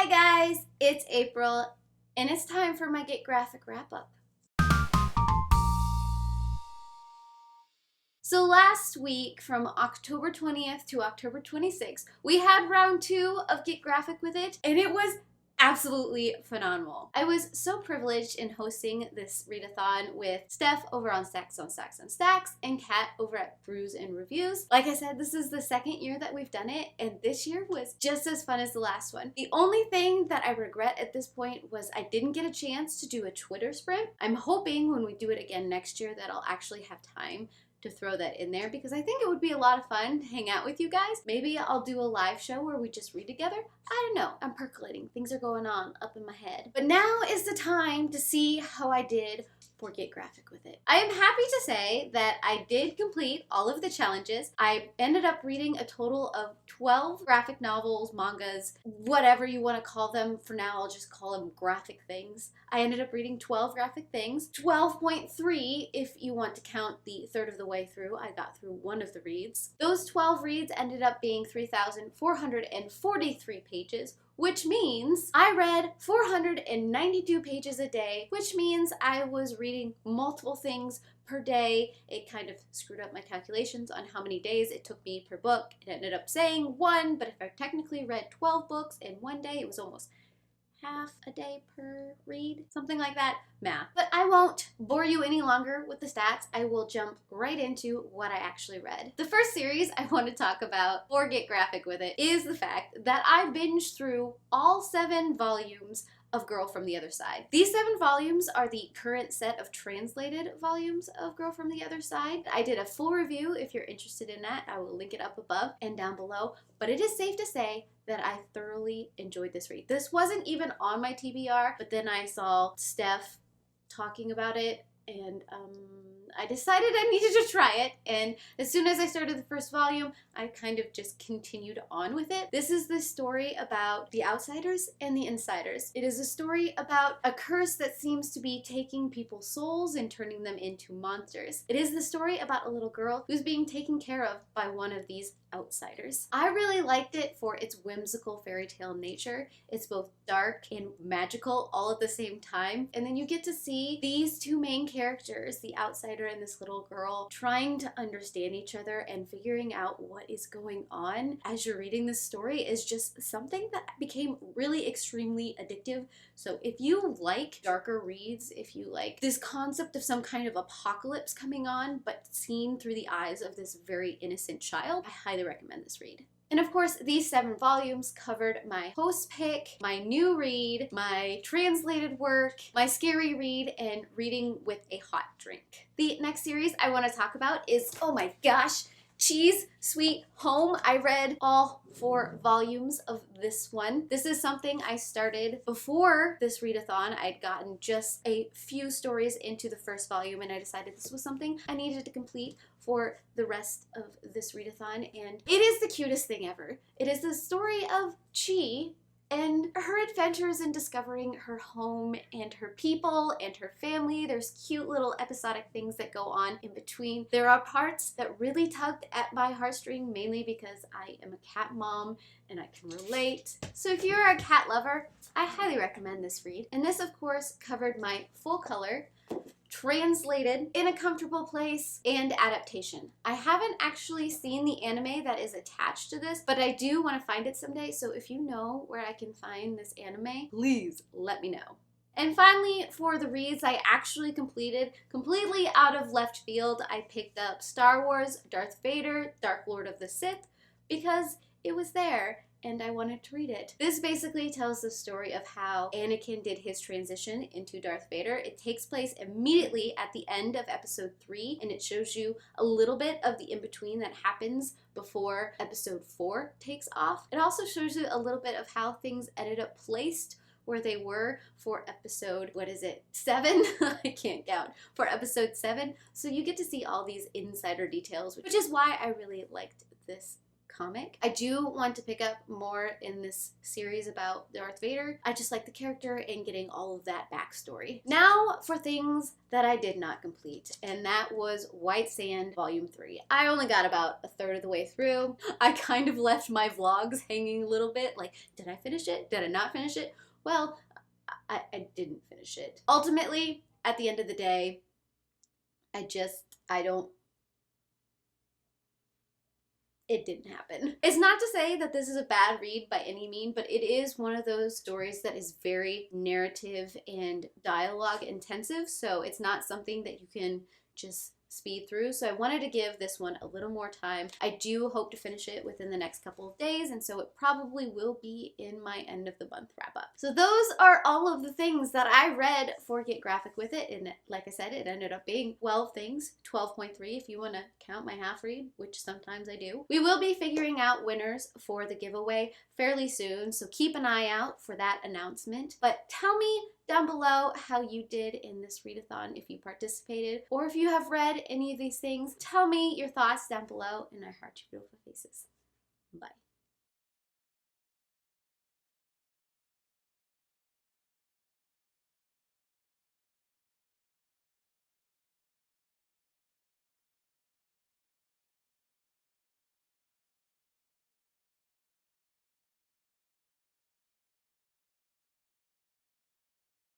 Hi guys, it's April, and it's time for my Get Graphic wrap-up. So last week, from October 20th to October 26th, we had round 2 of Get Graphic with it, and it was absolutely phenomenal. I was so privileged in hosting this readathon with Steph over on Stacks on Stacks on Stacks and Kat over at Brews and Reviews. Like I said, this is the second year that we've done it, and this year was just as fun as the last one. The only thing that I regret at this point was I didn't get a chance to do a Twitter sprint. I'm hoping when we do it again next year that I'll actually have time to throw that in there, because I think it would be a lot of fun to hang out with you guys. Maybe I'll do a live show where we just read together. I don't know. I'm percolating. Things are going on up in my head. But now is the time to see how I did for Get Graphic with it. I am happy to say that I did complete all of the challenges. I ended up reading a total of 12 graphic novels, mangas, whatever you want to call them. For now, I'll just call them graphic things. I ended up reading 12 graphic things, 12.3 if you want to count the third of the way through. I got through one of the reads. Those 12 reads ended up being 3,443 pages, which means I read 492 pages a day, which means I was reading multiple things per day. It kind of screwed up my calculations on how many days it took me per book. It ended up saying 1, but if I technically read 12 books in one day, it was almost half a day per read, something like that. Math. But I won't bore you any longer with the stats. I will jump right into what I actually read. The first series I want to talk about or Get Graphic with it is the fact that I binged through all 7 volumes of Girl from the Other Side. These 7 volumes are the current set of translated volumes of Girl from the Other Side. I did a full review if you're interested in that. I will link it up above and down below, but it is safe to say that I thoroughly enjoyed this read. This wasn't even on my TBR, but then I saw Steph talking about it, and I decided I needed to try it, and as soon as I started the first volume, I kind of just continued on with it. This is the story about the outsiders and the insiders. It is a story about a curse that seems to be taking people's souls and turning them into monsters. It is the story about a little girl who's being taken care of by one of these outsiders. I really liked it for its whimsical fairy tale nature. It's both dark and magical all at the same time, and then you get to see these two main characters, the outsider and this little girl, trying to understand each other and figuring out what is going on as you're reading this story is just something that became really extremely addictive. So if you like darker reads, if you like this concept of some kind of apocalypse coming on but seen through the eyes of this very innocent child, I highly recommend this read. And of course, these 7 volumes covered my post pick, my new read, my translated work, my scary read, and reading with a hot drink. The next series I want to talk about is, oh my gosh, Cheese Sweet Home. I read all 4 volumes of this one. This is something I started before this readathon. I'd gotten just a few stories into the first volume, and I decided this was something I needed to complete for the rest of this readathon, and it is the cutest thing ever. It is the story of Chi and her adventures in discovering her home and her people and her family. There's cute little episodic things that go on in between. There are parts that really tugged at my heartstring, mainly because I am a cat mom and I can relate. So if you're a cat lover, I highly recommend this read. And this, of course, covered my full color, translated, In a Comfortable Place, and adaptation. I haven't actually seen the anime that is attached to this, but I do want to find it someday, so if you know where I can find this anime, please let me know. And finally, for the reads I actually completed, completely out of left field, I picked up Star Wars, Darth Vader, Dark Lord of the Sith, because it was there and I wanted to read it. This basically tells the story of how Anakin did his transition into Darth Vader. It takes place immediately at the end of episode 3, and it shows you a little bit of the in-between that happens before episode 4 takes off. It also shows you a little bit of how things ended up placed where they were for episode, 7? I can't count. For episode 7. So you get to see all these insider details, which is why I really liked this comic. I do want to pick up more in this series about Darth Vader. I just like the character and getting all of that backstory. Now for things that I did not complete, and that was White Sand Volume 3. I only got about a third of the way through. I kind of left my vlogs hanging a little bit, like, did I finish it? Did I not finish it? Well, I didn't finish it. Ultimately, at the end of the day, it didn't happen. It's not to say that this is a bad read by any means, but it is one of those stories that is very narrative and dialogue intensive, so it's not something that you can just speed through. So I wanted to give this one a little more time. I do hope to finish it within the next couple of days, and so it probably will be in my end of the month wrap up. So those are all of the things that I read for Get Graphic With It, and like I said, it ended up being 12 things, 12.3 if you want to count my half read, which sometimes I do. We will be figuring out winners for the giveaway fairly soon, so keep an eye out for that announcement. But tell me down below how you did in this readathon, if you participated, or if you have read any of these things. Tell me your thoughts down below, and I heart your beautiful faces. Bye.